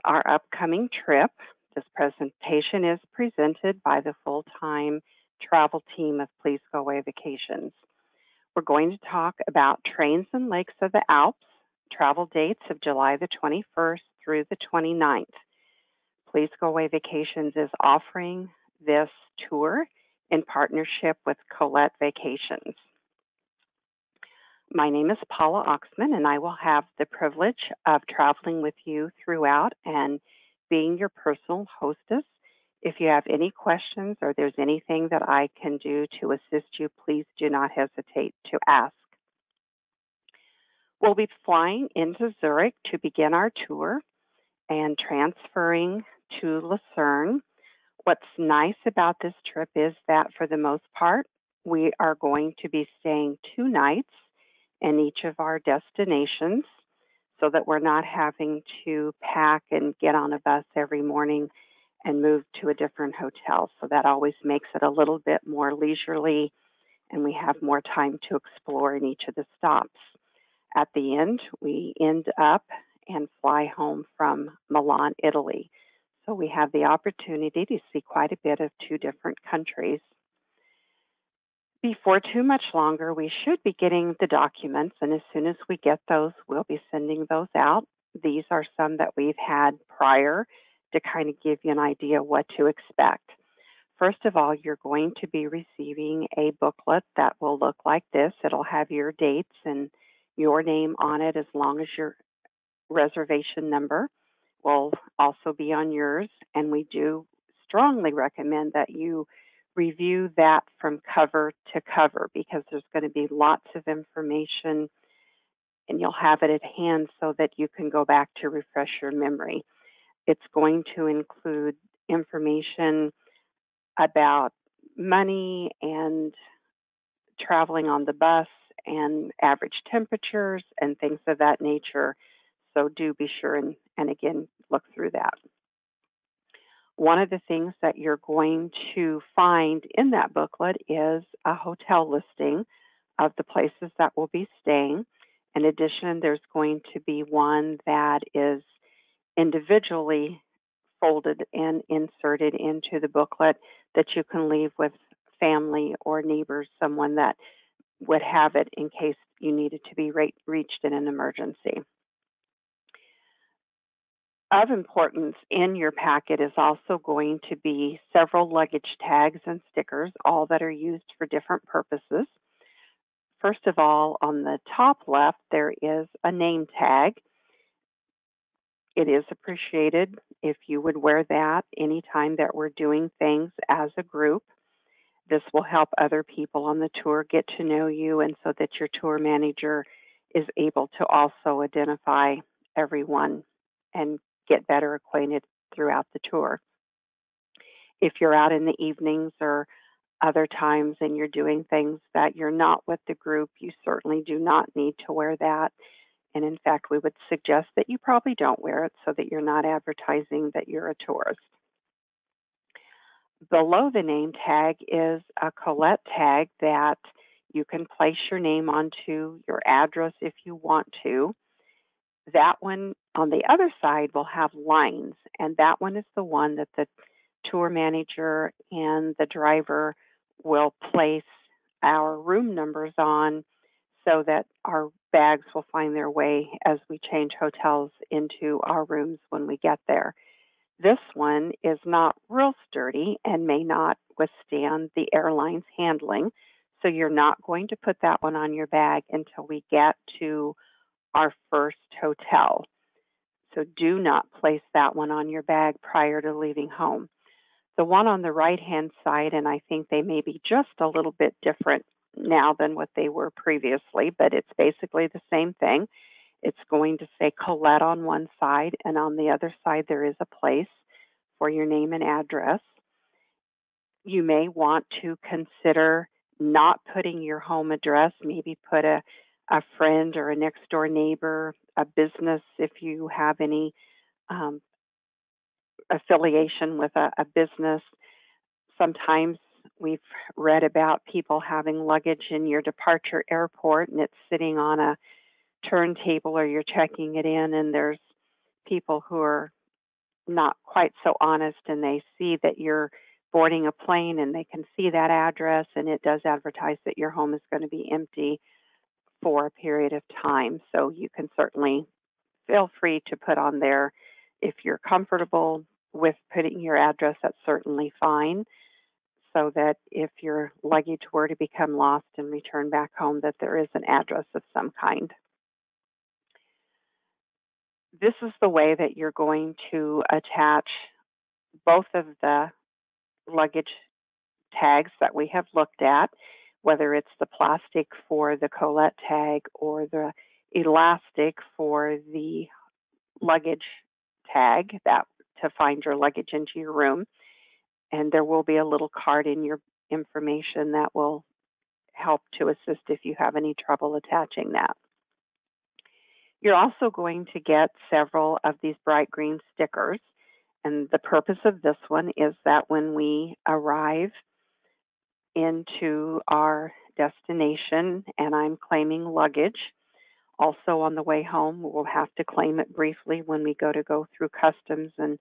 Our upcoming trip. This presentation is presented by the full-time travel team of Please Go Away Vacations. We're going to talk about Trains and Lakes of the Alps, travel dates of July the 21st through the 29th. Please Go Away Vacations is offering this tour in partnership with Colette Vacations. My name is Paula Oxman, and I will have the privilege of traveling with you throughout and being your personal hostess. If you have any questions or there's anything that I can do to assist you, please do not hesitate to ask. We'll be flying into Zurich to begin our tour and transferring to Lucerne. What's nice about this trip is that for the most part, we are going to be staying 2 nights in each of our destinations so that we're not having to pack and get on a bus every morning and move to a different hotel. So that always makes it a little bit more leisurely and we have more time to explore in each of the stops. At the end, we end up and fly home from Milan, Italy. So we have the opportunity to see quite a bit of 2 different countries. Before too much longer, we should be getting the documents, and as soon as we get those, we'll be sending those out. These are some that we've had prior to kind of give you an idea what to expect. First of all, you're going to be receiving a booklet that will look like this. It'll have your dates and your name on it, as long as your reservation number will also be on yours. And we do strongly recommend that you review that from cover to cover because there's going to be lots of information and you'll have it at hand so that you can go back to refresh your memory. It's going to include information about money and traveling on the bus and average temperatures and things of that nature. So do be sure and again, look through that. One of the things that you're going to find in that booklet is a hotel listing of the places that we'll be staying. In addition, there's going to be one that is individually folded and inserted into the booklet that you can leave with family or neighbors, someone that would have it in case you needed to be reached in an emergency. Of importance in your packet is also going to be several luggage tags and stickers, all that are used for different purposes. First of all, on the top left, there is a name tag. It is appreciated if you would wear that anytime that we're doing things as a group. This will help other people on the tour get to know you and so that your tour manager is able to also identify everyone and get better acquainted throughout the tour. If you're out in the evenings or other times and you're doing things that you're not with the group, you certainly do not need to wear that. And in fact, we would suggest that you probably don't wear it so that you're not advertising that you're a tourist. Below the name tag is a Colette tag that you can place your name onto, your address if you want to. That one on the other side will have lines, and that one is the one that the tour manager and the driver will place our room numbers on so that our bags will find their way as we change hotels into our rooms when we get there. This one is not real sturdy and may not withstand the airline's handling, so you're not going to put that one on your bag until we get to our first hotel. So do not place that one on your bag prior to leaving home. The one on the right-hand side, and I think they may be just a little bit different now than what they were previously, but it's basically the same thing. It's going to say Colette on one side, and on the other side there is a place for your name and address. You may want to consider not putting your home address, maybe put a friend or a next door neighbor, a business if you have any um, affiliation with a business. Sometimes we've read about people having luggage in your departure airport and it's sitting on a turntable or you're checking it in and there's people who are not quite so honest and they see that you're boarding a plane and they can see that address and it does advertise that your home is going to be empty for a period of time. So you can certainly feel free to put on there if you're comfortable with putting your address, that's certainly fine. So that if your luggage were to become lost and return back home, that there is an address of some kind. This is the way that you're going to attach both of the luggage tags that we have looked at, whether it's the plastic for the Colette tag or the elastic for the luggage tag that to find your luggage into your room. And there will be a little card in your information that will help to assist if you have any trouble attaching that. You're also going to get several of these bright green stickers. And the purpose of this one is that when we arrive into our destination and I'm claiming luggage, also on the way home, we'll have to claim it briefly when we go through customs. And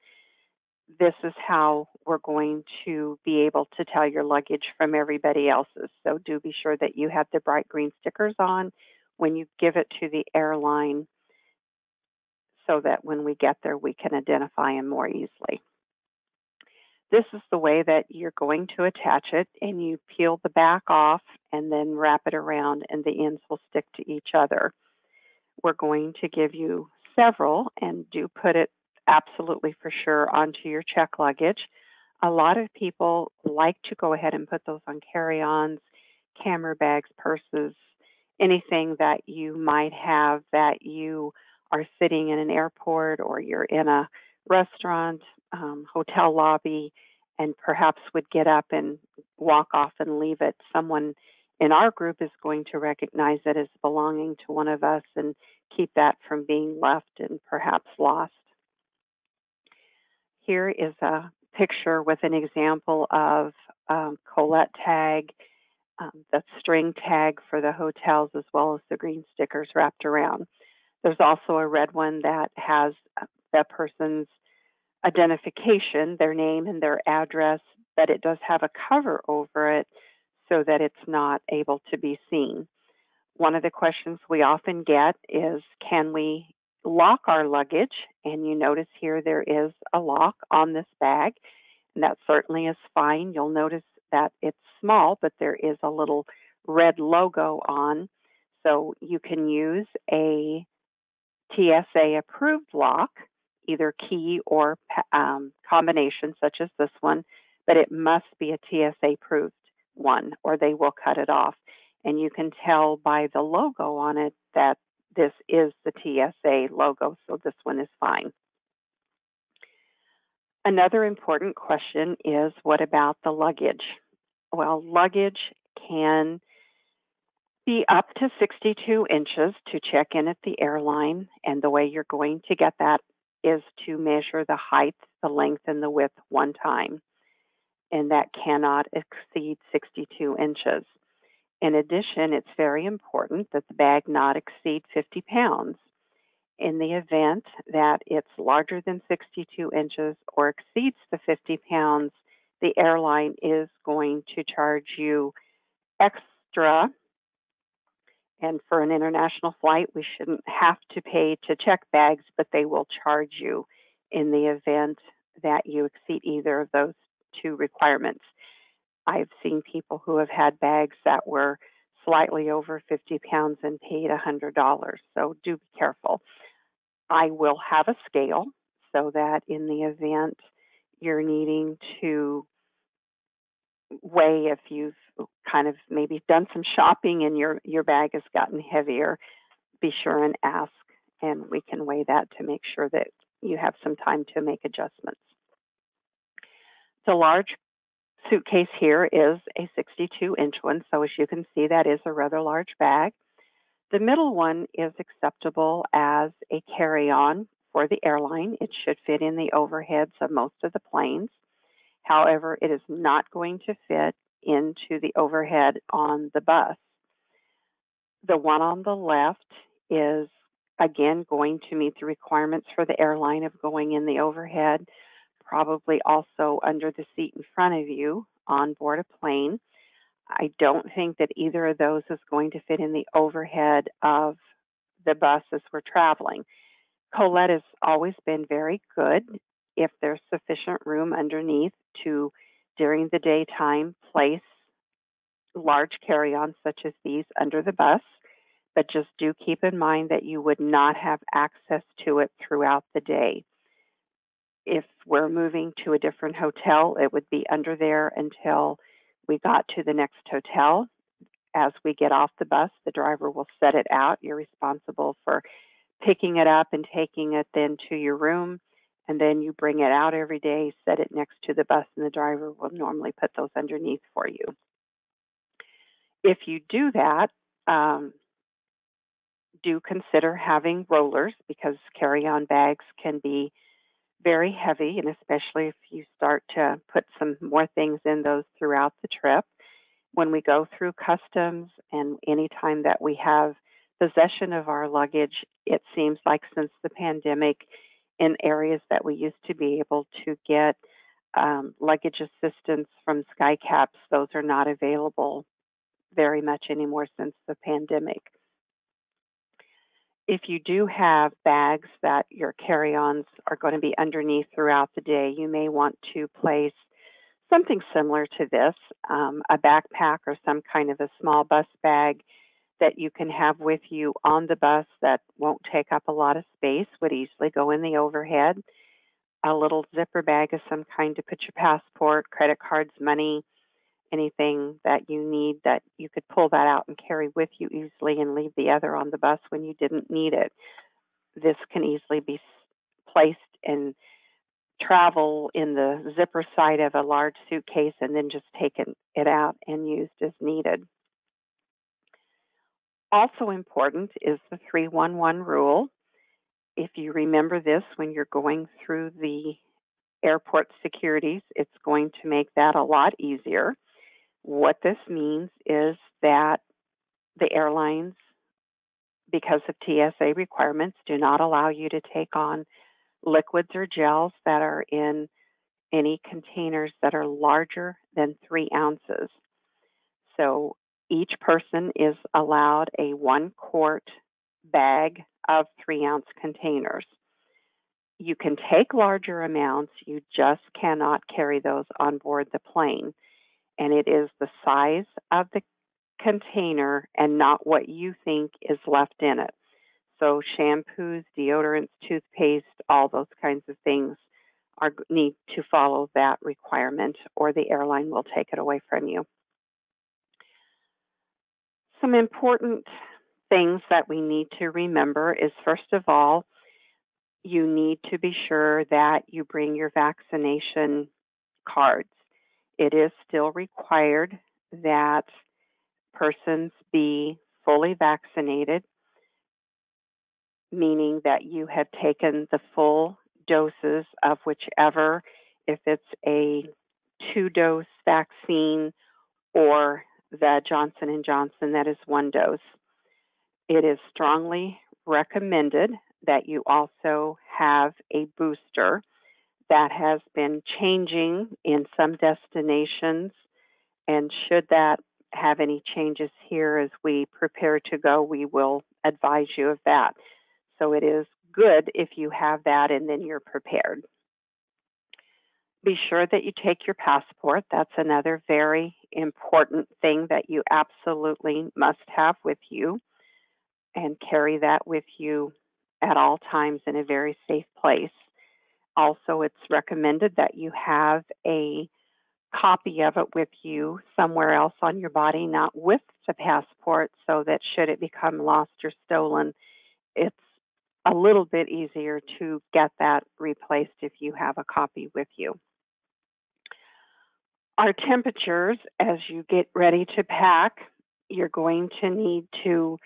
this is how we're going to be able to tell your luggage from everybody else's. So do be sure that you have the bright green stickers on when you give it to the airline so that when we get there, we can identify them more easily. This is the way that you're going to attach it, and you peel the back off and then wrap it around, and the ends will stick to each other. We're going to give you several, and do put it absolutely for sure onto your check luggage. A lot of people like to go ahead and put those on carry-ons, camera bags, purses, anything that you might have that you are sitting in an airport or you're in a restaurant, hotel lobby, and perhaps would get up and walk off and leave it. Someone in our group is going to recognize it as belonging to one of us and keep that from being left and perhaps lost. Here is a picture with an example of Colette tag, the string tag for the hotels, as well as the green stickers wrapped around. There's also a red one that has that person's identification, their name and their address, but it does have a cover over it so that it's not able to be seen. One of the questions we often get is, can we lock our luggage? And you notice here there is a lock on this bag, and that certainly is fine. You'll notice that it's small, but there is a little red logo on. So you can use a TSA approved lock, either key or combination, such as this one, but it must be a TSA approved one or they will cut it off. And you can tell by the logo on it that this is the TSA logo, so this one is fine. Another important question is, what about the luggage? Well, luggage can be up to 62 inches to check in at the airline, and the way you're going to get that is to measure the height, the length, and the width one time, and that cannot exceed 62 inches. In addition, it's very important that the bag not exceed 50 pounds. In the event that it's larger than 62 inches or exceeds the 50 pounds, the airline is going to charge you extra. And for an international flight, we shouldn't have to pay to check bags, but they will charge you in the event that you exceed either of those two requirements. I've seen people who have had bags that were slightly over 50 pounds and paid $100. So do be careful. I will have a scale so that in the event you're needing to weigh, if you've kind of maybe done some shopping and your bag has gotten heavier, be sure and ask, and we can weigh that to make sure that you have some time to make adjustments. The large suitcase here is a 62-inch one, so as you can see, that is a rather large bag. The middle one is acceptable as a carry-on for the airline. It should fit in the overheads of most of the planes. However, it is not going to fit into the overhead on the bus. The one on the left is again, going to meet the requirements for the airline of going in the overhead, probably also under the seat in front of you on board a plane. I don't think that either of those is going to fit in the overhead of the bus as we're traveling. Colette has always been very good if there's sufficient room underneath to, during the daytime, place large carry-ons such as these under the bus, but just do keep in mind that you would not have access to it throughout the day. If we're moving to a different hotel, it would be under there until we got to the next hotel. As we get off the bus, the driver will set it out. You're responsible for picking it up and taking it then to your room, and then you bring it out every day, set it next to the bus, and the driver will normally put those underneath for you. If you do that, do consider having rollers, because carry-on bags can be very heavy, and especially if you start to put some more things in those throughout the trip. When we go through customs and any time that we have possession of our luggage, it seems like since the pandemic, in areas that we used to be able to get luggage assistance from SkyCaps, those are not available very much anymore since the pandemic. If you do have bags that your carry-ons are going to be underneath throughout the day, you may want to place something similar to this, a backpack or some kind of a small bus bag that you can have with you on the bus that won't take up a lot of space, would easily go in the overhead. A little zipper bag of some kind to put your passport, credit cards, money, anything that you need, that you could pull that out and carry with you easily and leave the other on the bus when you didn't need it. This can easily be placed and travel in the zipper side of a large suitcase and then just taken it out and used as needed. Also important is the 311 rule. If you remember this when you're going through the airport securities, it's going to make that a lot easier. What this means is that the airlines, because of TSA requirements, do not allow you to take on liquids or gels that are in any containers that are larger than 3 ounces. So each person is allowed a 1-quart bag of 3-ounce containers. You can take larger amounts, you just cannot carry those on board the plane. And it is the size of the container and not what you think is left in it. So shampoos, deodorants, toothpaste, all those kinds of things need to follow that requirement, or the airline will take it away from you. Some important things that we need to remember is, first of all, you need to be sure that you bring your vaccination cards. It is still required that persons be fully vaccinated, meaning that you have taken the full doses of whichever, if it's a 2-dose vaccine or the Johnson & Johnson, that is 1 dose. It is strongly recommended that you also have a booster. That has been changing in some destinations, and should that have any changes here as we prepare to go, we will advise you of that. So it is good if you have that and then you're prepared. Be sure that you take your passport. That's another very important thing that you absolutely must have with you, and carry that with you at all times in a very safe place. Also, it's recommended that you have a copy of it with you somewhere else on your body, not with the passport, so that should it become lost or stolen, it's a little bit easier to get that replaced if you have a copy with you. Our temperatures, as you get ready to pack, you're going to need to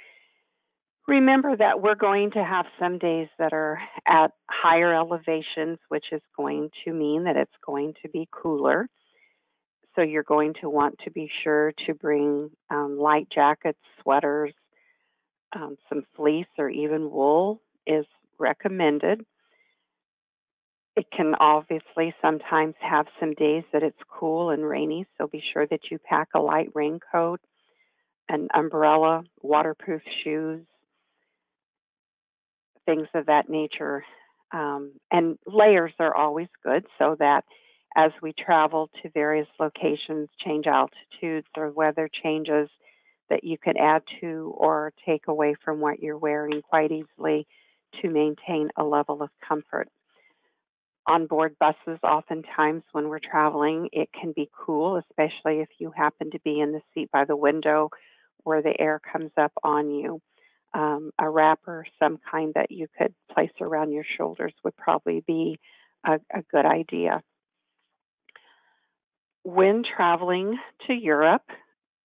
remember that we're going to have some days that are at higher elevations, which is going to mean that it's going to be cooler. So you're going to want to be sure to bring light jackets, sweaters, Some fleece or even wool is recommended. It can obviously sometimes have some days that it's cool and rainy, so be sure that you pack a light raincoat, an umbrella, waterproof shoes, things of that nature. And layers are always good so that as we travel to various locations, change altitudes or weather changes, that you can add to or take away from what you're wearing quite easily to maintain a level of comfort. On board buses, oftentimes when we're traveling, it can be cool, especially if you happen to be in the seat by the window where the air comes up on you. A wrapper, some kind that you could place around your shoulders, would probably be a good idea. When traveling to Europe,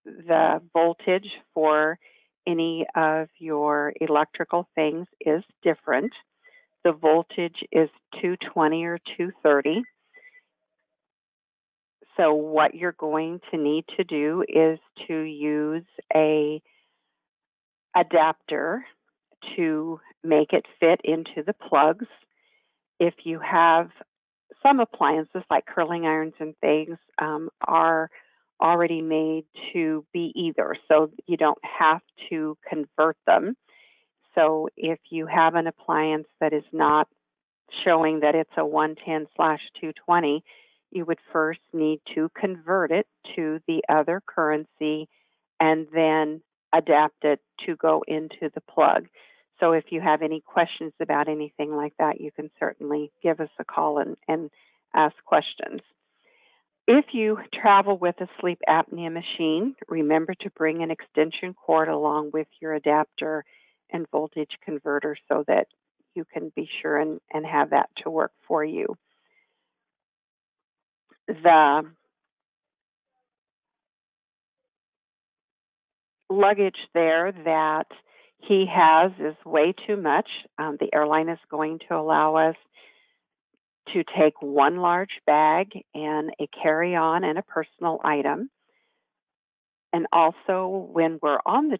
the voltage for any of your electrical things is different. The voltage is 220 or 230. So what you're going to need to do is to use a adapter to make it fit into the plugs. If you have some appliances like curling irons and things are already made to be either, so you don't have to convert them. So if you have an appliance that is not showing that it's a 110 slash 220, you would first need to convert it to the other currency and then adapt it to go into the plug. So if you have any questions about anything like that, you can certainly give us a call and ask questions. If you travel with a sleep apnea machine, remember to bring an extension cord along with your adapter and voltage converter so that you can be sure and have that to work for you. The luggage there that he has is way too much. The airline is going to allow us to take one large bag and a carry on and a personal item. And also, when we're on the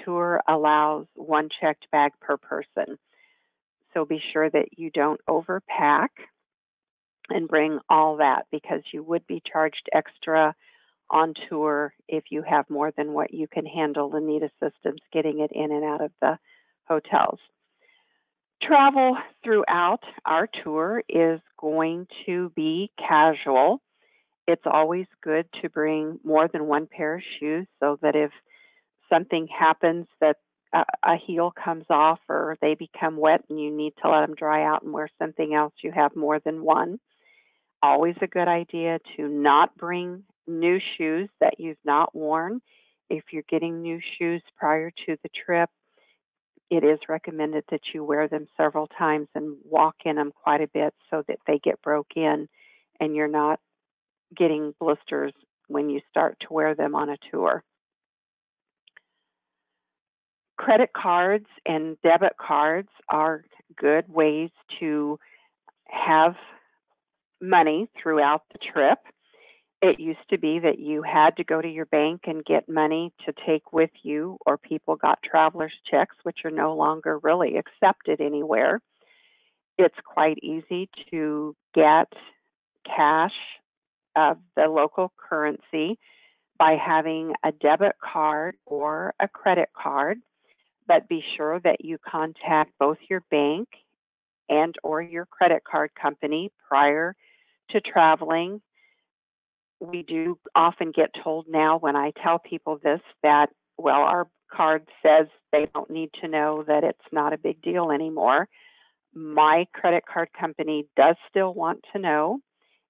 tour allows one checked bag per person. So be sure that you don't overpack and bring all that because you would be charged extra on tour if you have more than what you can handle and need assistance getting it in and out of the hotels. Travel throughout our tour is going to be casual. It's always good to bring more than one pair of shoes so that if something happens that a heel comes off or they become wet and you need to let them dry out and wear something else, you have more than one. Always a good idea to not bring new shoes that you've not worn. If you're getting new shoes prior to the trip, it is recommended that you wear them several times and walk in them quite a bit so that they get broke in and you're not getting blisters when you start to wear them on a tour. Credit cards and debit cards are good ways to have money throughout the trip. It used to be that you had to go to your bank and get money to take with you, or people got traveler's checks, which are no longer really accepted anywhere. It's quite easy to get cash of the local currency by having a debit card or a credit card, but be sure that you contact both your bank and or your credit card company prior to traveling. We do often get told now when I tell people this that, well, our card says they don't need to know that it's not a big deal anymore. My credit card company does still want to know.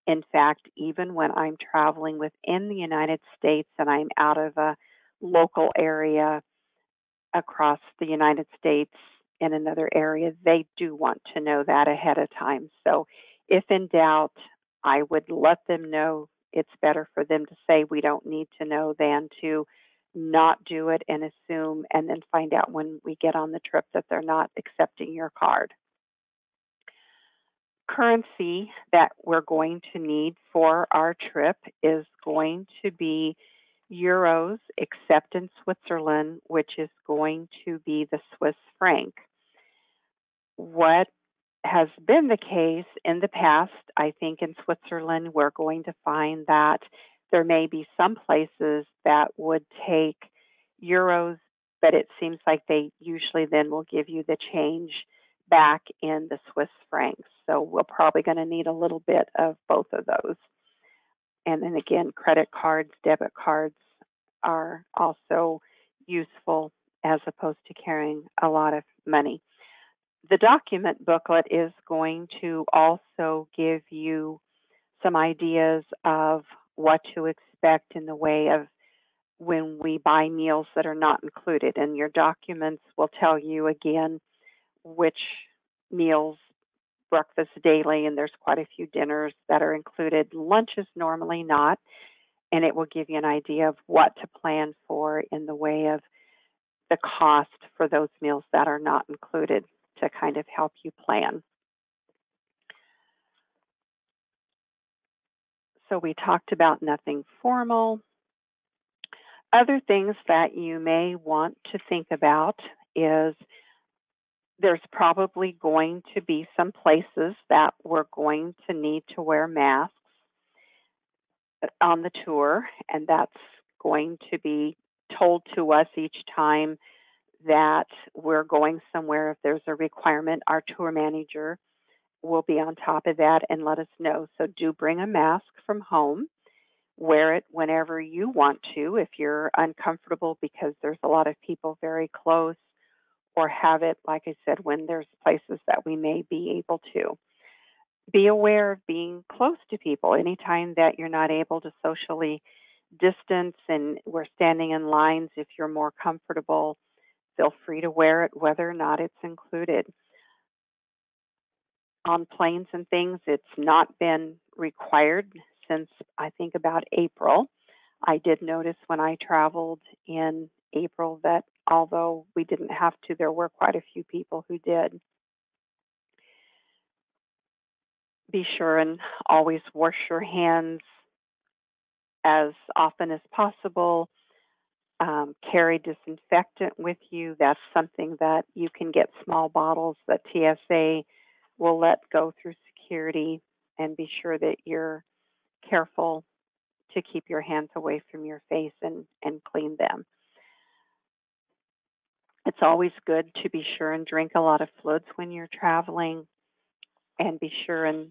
In fact, even when I'm traveling within the United States and I'm out of a local area across the United States in another area, they do want to know that ahead of time. So if in doubt, I would let them know. It's better for them to say we don't need to know than to not do it and assume and then find out when we get on the trip that they're not accepting your card. Currency that we're going to need for our trip is going to be euros, except in Switzerland, which is going to be the Swiss franc. What has been the case in the past, I think in Switzerland, we're going to find that there may be some places that would take euros, but it seems like they usually then will give you the change back in the Swiss francs. So we're probably going to need a little bit of both of those. And then again, credit cards, debit cards are also useful as opposed to carrying a lot of money. The document booklet is going to also give you some ideas of what to expect in the way of when we buy meals that are not included. And your documents will tell you again which meals, breakfast daily, and there's quite a few dinners that are included. Lunch is normally not, and it will give you an idea of what to plan for in the way of the cost for those meals that are not included to kind of help you plan. So we talked about nothing formal. Other things that you may want to think about is there's probably going to be some places that we're going to need to wear masks on the tour, and that's going to be told to us each time that we're going somewhere. If there's a requirement, our tour manager will be on top of that and let us know. So do bring a mask from home. Wear it whenever you want to if you're uncomfortable because there's a lot of people very close, or have it, like I said, when there's places that we may be able to. Be aware of being close to people. Anytime that you're not able to socially distance and we're standing in lines, if you're more comfortable, feel free to wear it whether or not it's included. On planes and things, it's not been required since I think about April. I did notice when I traveled in April that although we didn't have to, there were quite a few people who did. Be sure and always wash your hands as often as possible. Carry disinfectant with you. That's something that you can get small bottles that TSA will let go through security, and be sure that you're careful to keep your hands away from your face and clean them. It's always good to be sure and drink a lot of fluids when you're traveling, and be sure and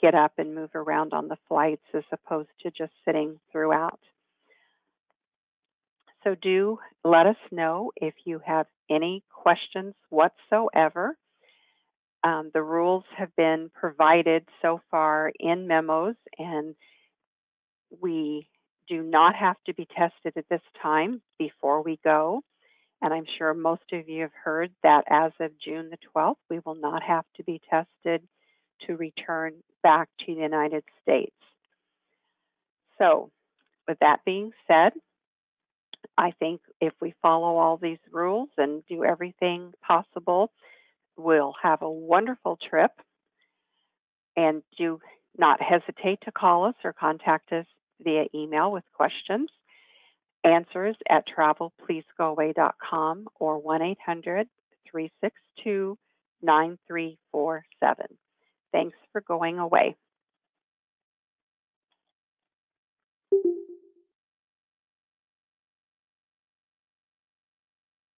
get up and move around on the flights as opposed to just sitting throughout. So do let us know if you have any questions whatsoever. The rules have been provided so far in memos, and we do not have to be tested at this time before we go. And I'm sure most of you have heard that as of June the 12th, we will not have to be tested to return back to the United States. So with that being said, I think if we follow all these rules and do everything possible, we'll have a wonderful trip. And do not hesitate to call us or contact us via email with questions. Answers at travelpleasegoaway.com or 1-800-362-9347. Thanks for going away.